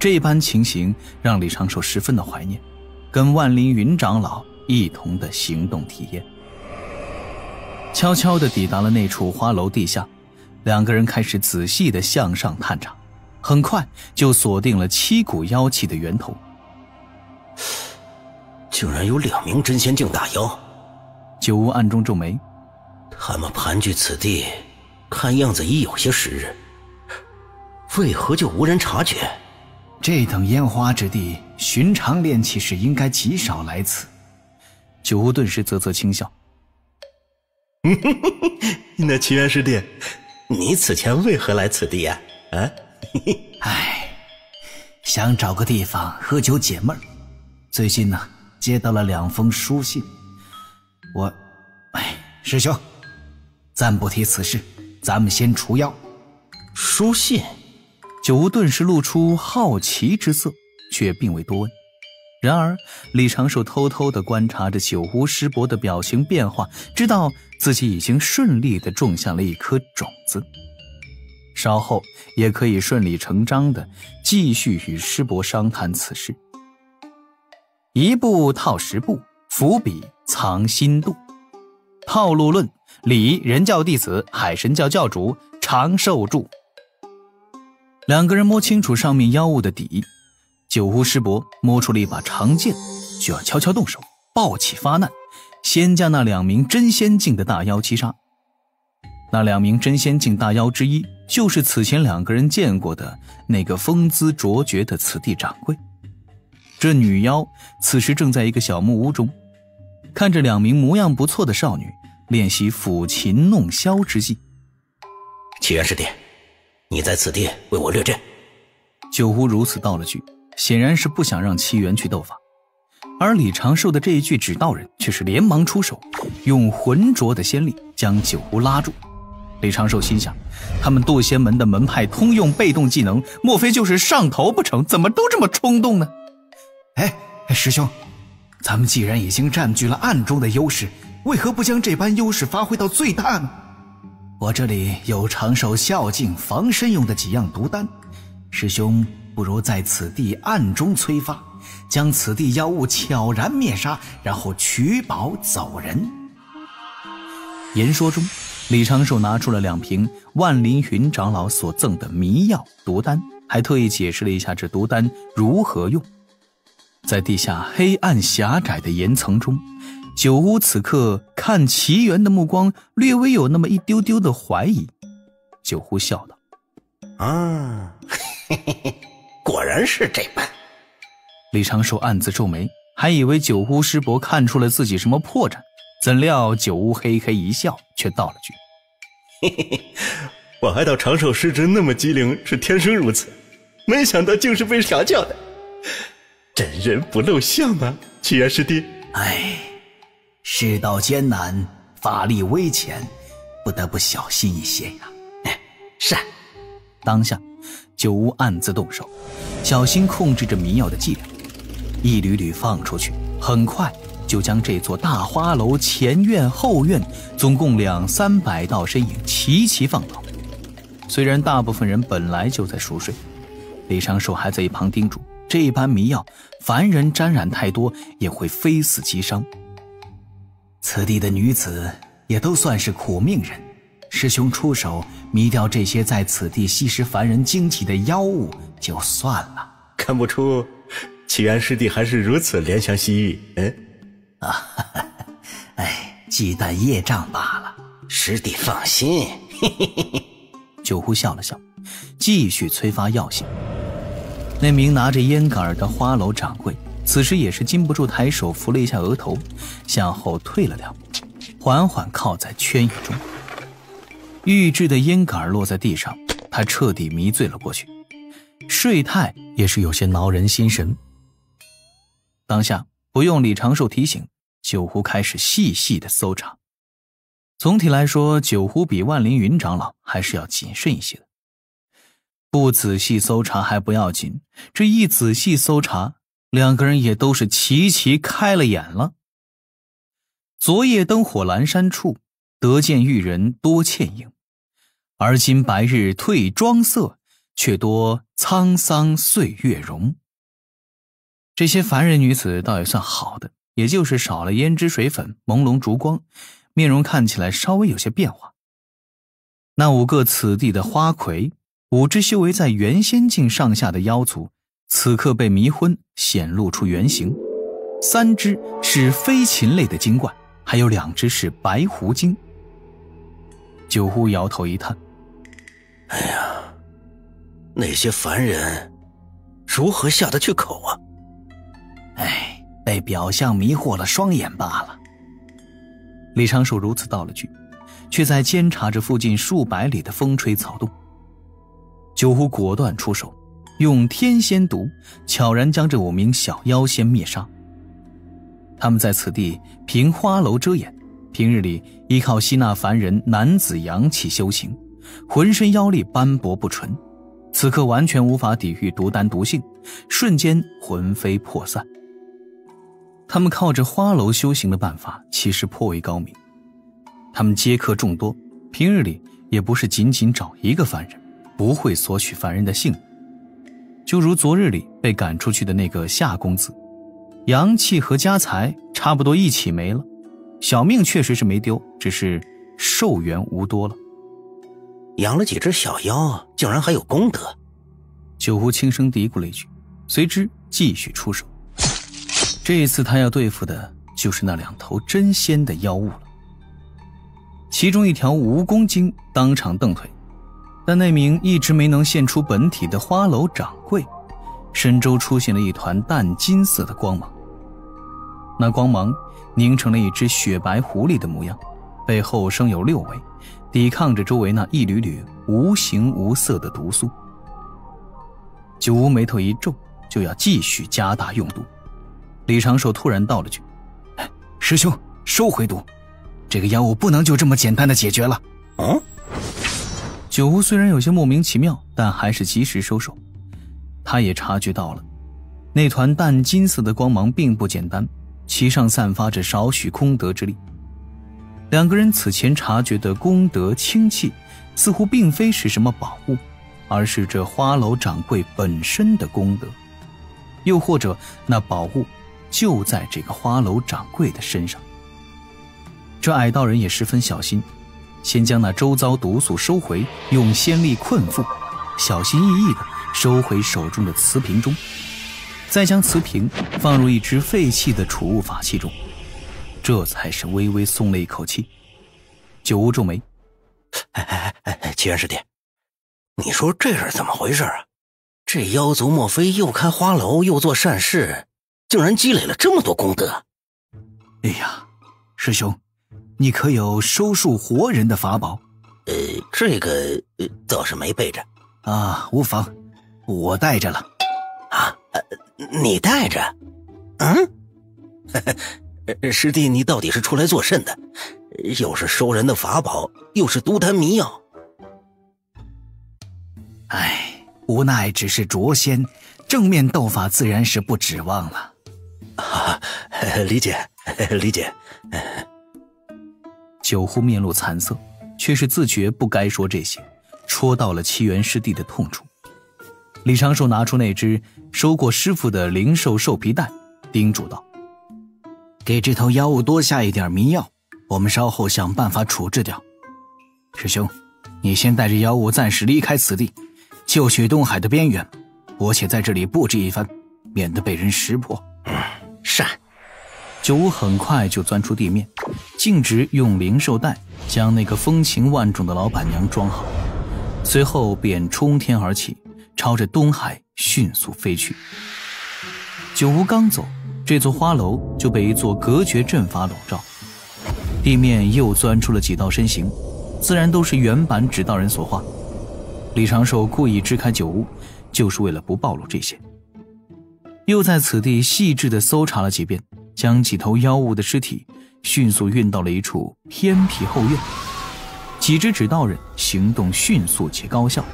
这般情形让李长寿十分的怀念，跟万凌云长老一同的行动体验。悄悄地抵达了那处花楼地下，两个人开始仔细地向上探查，很快就锁定了7股妖气的源头。竟然有2名真仙境大妖！九乌暗中皱眉，他们盘踞此地，看样子已有些时日，为何就无人察觉？这等烟花之地，寻常炼气士应该极少来此。九乌顿时啧啧轻笑。那奇缘师弟，你此前为何来此地呀？想找个地方喝酒解闷儿。最近呢，接到了2封书信。师兄，暂不提此事，咱们先除妖。书信？九乌顿时露出好奇之色，却并未多问。然而李长寿偷偷地观察着九乌师伯的表情变化，知道自己已经顺利地种下了一颗种子，稍后也可以顺理成章地继续与师伯商谈此事。一步套10步，伏笔藏心度。套路论，李人教弟子，海神教教主长寿著。两个人摸清楚上面妖物的底，九乌师伯摸出了一把长剑，就要悄悄动手，抱起发难，先将那2名真仙境的大妖击杀。那2名真仙境大妖之一，就是此前两个人见过的那个风姿卓绝的此地掌柜。这女妖此时正在一个小木屋中，看着2名模样不错的少女练习抚琴弄箫之技。奇缘师弟，你在此地为我掠阵。九乌如此道了句，显然是不想让奇缘去斗法。而李长寿的这一句指道人却是连忙出手，用浑浊的仙力将九乌拉住。李长寿心想，他们堕仙门的门派通用被动技能，莫非就是上头不成？怎么都这么冲动呢？师兄，咱们既然已经占据了暗中的优势，为何不将这般优势发挥到最大呢？我这里有长寿孝敬防身用的几样毒丹，师兄不如在此地暗中催发，将此地妖物悄然灭杀，然后取宝走人。言说中，李长寿拿出了2瓶万凌云长老所赠的迷药毒丹，还特意解释了一下这毒丹如何用。在地下黑暗狭窄的岩层中，九乌此刻看奇缘的目光略微有那么一丢丢的怀疑。九乌笑道：果然是这般。李长寿暗自皱眉，还以为九乌师伯看出了自己什么破绽，怎料九乌嘿嘿一笑，却道了句：我还道长寿师侄那么机灵是天生如此，没想到竟是被调教的。真人不露相啊，奇缘师弟。世道艰难，法力微浅，不得不小心一些呀。是。当下九乌暗自动手，小心控制着迷药的剂量，一缕缕放出去，很快就将这座大花楼前院后院总共200-300道身影齐齐放倒。虽然大部分人本来就在熟睡，李长寿还在一旁叮嘱，这般迷药凡人沾染太多也会非死即伤。此地的女子也都算是苦命人，师兄出手迷掉这些在此地吸食凡人精气的妖物就算了。看不出奇缘师弟还是如此怜香惜玉。忌惮业障罢了。师弟放心。九呼笑了笑，继续催发药性。那名拿着烟杆的花楼掌柜此时也是禁不住抬手扶了一下额头，向后退了2步，缓缓靠在圈椅中。玉制的烟杆落在地上，他彻底迷醉了过去，睡态也是有些挠人心神。当下不用李长寿提醒，九呼开始细细的搜查。总体来说，九呼比万凌云长老还是要谨慎一些的。不仔细搜查还不要紧，这一仔细搜查，两个人也都是齐齐开了眼了。昨夜灯火阑珊处，得见玉人多倩影，而今白日褪妆色，却多沧桑岁月容。这些凡人女子倒也算好的，也就是少了胭脂水粉、朦胧烛光，面容看起来稍微有些变化。那5个此地的花魁，5只修为在原仙境上下的妖族，此刻被迷昏，显露出原形。3只是飞禽类的精怪，还有2只是白狐精。九呼摇头一叹：哎呀，那些凡人如何下得去口啊？哎，被表象迷惑了双眼罢了。李长寿如此道了句，却在监察着附近数百里的风吹草动。九呼果断出手，用天仙毒悄然将这5名小妖仙灭杀。他们在此地凭花楼遮掩，平日里依靠吸纳凡人男子阳气修行，浑身妖力斑驳不纯，此刻完全无法抵御毒丹毒性，瞬间魂飞魄散。他们靠着花楼修行的办法其实颇为高明，他们接客众多，平日里也不是仅仅找一个凡人，不会索取凡人的性命。就如昨日里被赶出去的那个夏公子，阳气和家财差不多一起没了，小命确实是没丢，只是寿元无多了。养了几只小妖，竟然还有功德。九呼轻声嘀咕了一句，随之继续出手。这一次他要对付的就是那2头真仙的妖物了。其中一条蜈蚣精当场蹬腿，但那名一直没能现出本体的花楼掌柜，身周出现了一团淡金色的光芒。那光芒凝成了一只雪白狐狸的模样，背后生有6尾，抵抗着周围那一缕缕无形无色的毒素。九乌眉头一皱，就要继续加大用毒。李长寿突然道了句：师兄，收回毒，这个妖物不能就这么简单的解决了。九乌虽然有些莫名其妙，但还是及时收手。他也察觉到了，那团淡金色的光芒并不简单，其上散发着少许功德之力。2个人此前察觉的功德清气，似乎并非是什么宝物，而是这花楼掌柜本身的功德，又或者那宝物就在这个花楼掌柜的身上。这矮道人也十分小心，先将那周遭毒素收回，用仙力困缚，小心翼翼地收回手中的瓷瓶中，再将瓷瓶放入一只废弃的储物法器中，这才是微微松了一口气。九乌皱眉：齐元师弟，你说这是怎么回事啊？这妖族莫非又开花楼又做善事，竟然积累了这么多功德？哎呀，师兄，你可有收束活人的法宝？这个倒是没备着。啊，无妨，我带着了。啊，你带着？师弟，你到底是出来做甚的？又是收人的法宝，又是毒丹迷药。唉，无奈只是拙仙，正面斗法自然是不指望了。理解，理解。九呼面露惨色，却是自觉不该说这些，戳到了七元师弟的痛处。李长寿拿出那只收过师傅的灵兽兽皮袋，叮嘱道：给这头妖物多下一点迷药，我们稍后想办法处置掉。师兄，你先带着妖物暂时离开此地，就去东海的边缘，我且在这里布置一番，免得被人识破。善。九乌很快就钻出地面，径直用灵兽袋将那个风情万种的老板娘装好，随后便冲天而起，朝着东海迅速飞去。九乌刚走，这座花楼就被一座隔绝阵法笼罩，地面又钻出了几道身形，自然都是原版指道人所画。李长寿故意支开九乌，就是为了不暴露这些。又在此地细致地搜查了几遍，将几头妖物的尸体迅速运到了一处偏僻后院。几只指道人行动迅速且高效，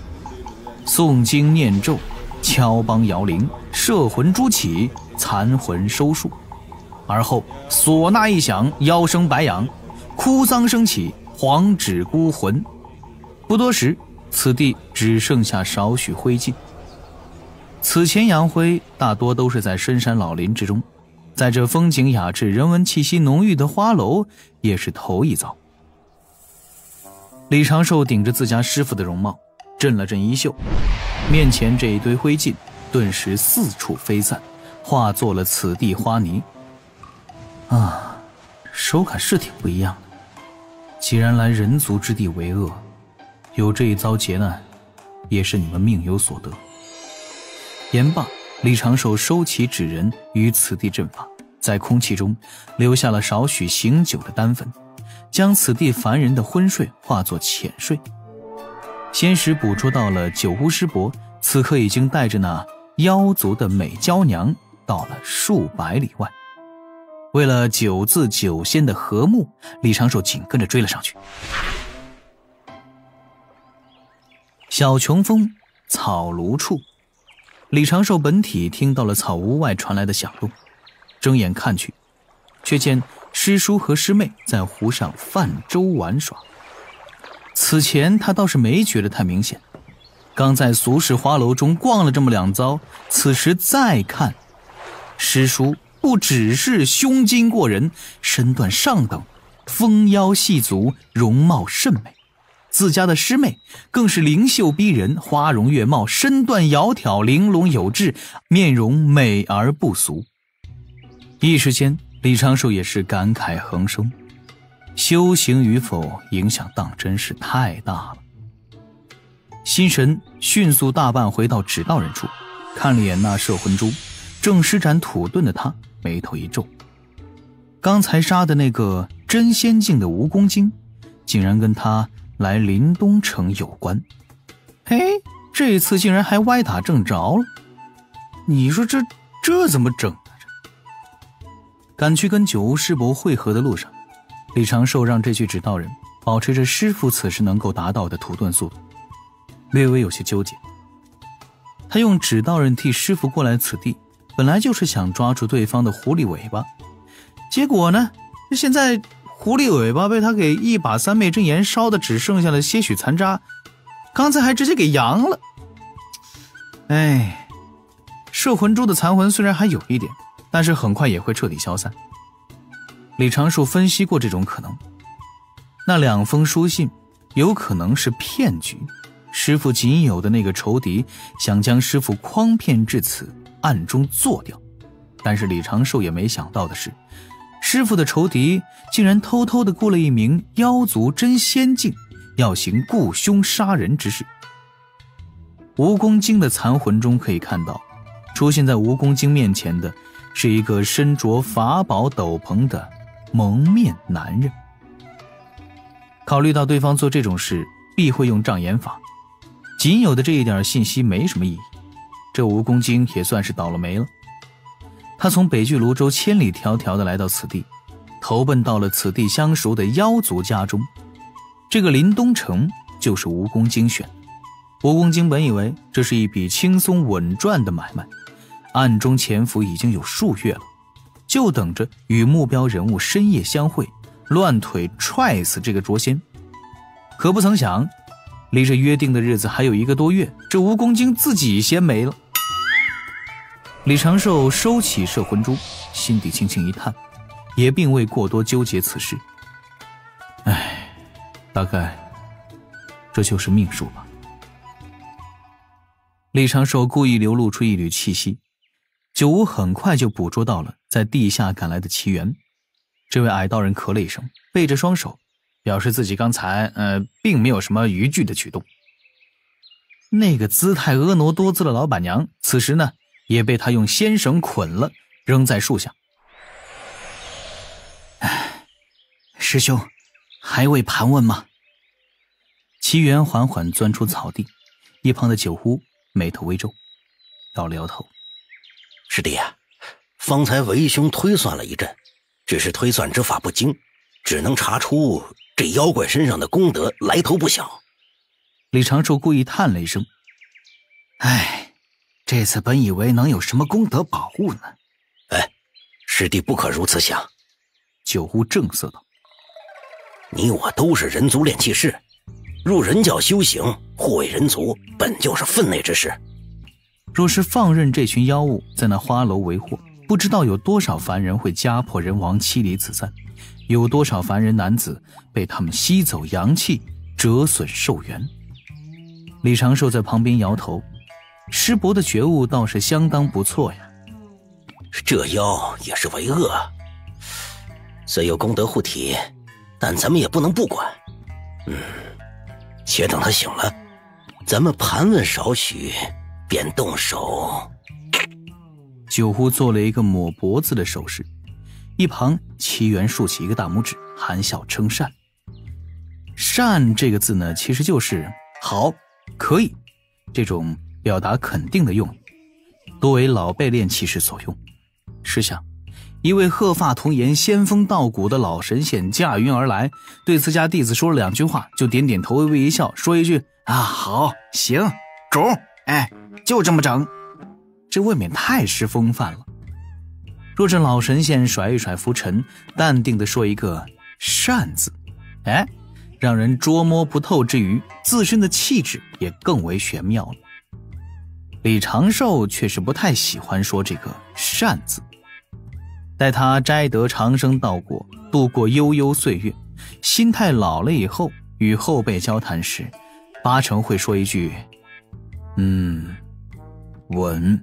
诵经念咒，敲梆摇铃，摄魂诸起，残魂收束，而后唢呐一响，妖声白扬，哭丧声起，黄纸孤魂。不多时，此地只剩下少许灰烬。此前扬灰大多都是在深山老林之中，在这风景雅致、人文气息浓郁的花楼也是头一遭。李长寿顶着自家师傅的容貌，震了震衣袖，面前这一堆灰烬顿时四处飞散，化作了此地花泥。啊，手感是挺不一样的。既然来人族之地为恶，有这一遭劫难，也是你们命有所得。言罢，李长寿收起纸人于此地阵法，在空气中留下了少许醒酒的丹粉，将此地凡人的昏睡化作浅睡。先时捕捉到了九巫师伯，此刻已经带着那妖族的美娇娘到了数百里外。为了九字九仙的和睦，李长寿紧跟着追了上去。小琼峰草庐处，李长寿本体听到了草屋外传来的响动，睁眼看去，却见师叔和师妹在湖上泛舟玩耍。此前他倒是没觉得太明显，刚在俗世花楼中逛了这么两遭，此时再看，师叔不只是胸襟过人，身段上等，丰腰细足，容貌甚美。自家的师妹更是灵秀逼人，花容月貌，身段窈窕，玲珑有致，面容美而不俗。一时间李长寿也是感慨横生，修行与否影响当真是太大了。心神迅速大半回到指道人处，看了眼那摄魂珠，正施展土遁的他眉头一皱，刚才杀的那个真仙境的蜈蚣精竟然跟他来临东城有关。嘿，这次竟然还歪打正着了，你说这怎么整啊？赶去跟九巫师伯会合的路上，李长寿让这具指道人保持着师父此时能够达到的土遁速度，略微有些纠结。他用指道人替师父过来此地，本来就是想抓住对方的狐狸尾巴，结果呢，现在狐狸尾巴被他给一把三昧真言烧的只剩下了些许残渣，刚才还直接给扬了。哎，摄魂珠的残魂虽然还有一点，但是很快也会彻底消散。李长寿分析过这种可能，那两封书信有可能是骗局，师父仅有的那个仇敌想将师父诓骗至此，暗中做掉。但是李长寿也没想到的是，师父的仇敌竟然偷偷地雇了一名妖族真仙境，要行雇凶杀人之事。蜈蚣精的残魂中可以看到，出现在蜈蚣精面前的是一个身着法宝斗篷的蒙面男人。考虑到对方做这种事必会用障眼法，仅有的这一点信息没什么意义，这蜈蚣精也算是倒了霉了。他从北距泸州千里迢迢地来到此地，投奔到了此地相熟的妖族家中。这个临东城就是蜈蚣精选。蜈蚣精本以为这是一笔轻松稳赚的买卖，暗中潜伏已经有数月了，就等着与目标人物深夜相会，乱腿踹死这个捉仙。可不曾想，离这约定的日子还有1个多月，这蜈蚣精自己先没了。李长寿收起摄魂珠，心底轻轻一叹，也并未过多纠结此事。唉，大概这就是命数吧。李长寿故意流露出一缕气息，九巫很快就捕捉到了在地下赶来的奇缘。这位矮道人咳了一声，背着双手，表示自己刚才并没有什么逾矩的举动。那个姿态婀娜多姿的老板娘，此时呢也被他用仙绳捆了，扔在树下。师兄，还未盘问吗？奇缘缓缓钻出草地，一旁的九巫眉头微皱，摇了摇头。师弟啊，方才为兄推算了一阵，只是推算之法不精，只能查出这妖怪身上的功德来头不小。李长寿故意叹了一声，唉，这次本以为能有什么功德宝物呢。哎，师弟不可如此想。九巫正色道，你我都是人族炼气士，入人教修行，护卫人族，本就是分内之事。若是放任这群妖物在那花楼为祸，不知道有多少凡人会家破人亡，妻离子散，有多少凡人男子被他们吸走阳气，折损寿元。李长寿在旁边摇头，师伯的觉悟倒是相当不错呀。这妖也是为恶，虽有功德护体，但咱们也不能不管。且等他醒了，咱们盘问少许，便动手。九呼做了一个抹脖子的手势，一旁齐元竖起一个大拇指，含笑称善。善这个字呢，其实就是好，可以，这种表达肯定的用语，多为老辈练气士所用。试想，一位鹤发童颜、仙风道骨的老神仙驾云而来，对自家弟子说了2句话，就点点头，微微一笑，说一句好，行，主，就这么整，这未免太失风范了。若这老神仙甩一甩拂尘，淡定地说一个善字，让人捉摸不透之余，自身的气质也更为玄妙了。李长寿却是不太喜欢说这个善字。待他摘得长生道果，度过悠悠岁月，心态老了以后，与后辈交谈时，八成会说一句稳。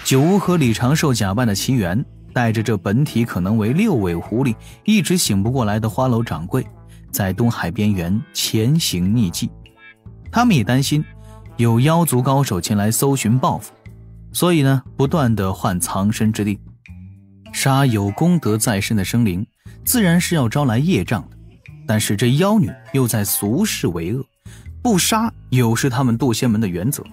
九乌和李长寿假扮的齐元，带着这本体可能为6尾狐狸一直醒不过来的花楼掌柜，在东海边缘前行匿迹。他们也担心有妖族高手前来搜寻报复，所以呢，不断地换藏身之地。杀有功德在身的生灵，自然是要招来业障的，但是这妖女又在俗世为恶，不杀有失他们渡仙门的原则。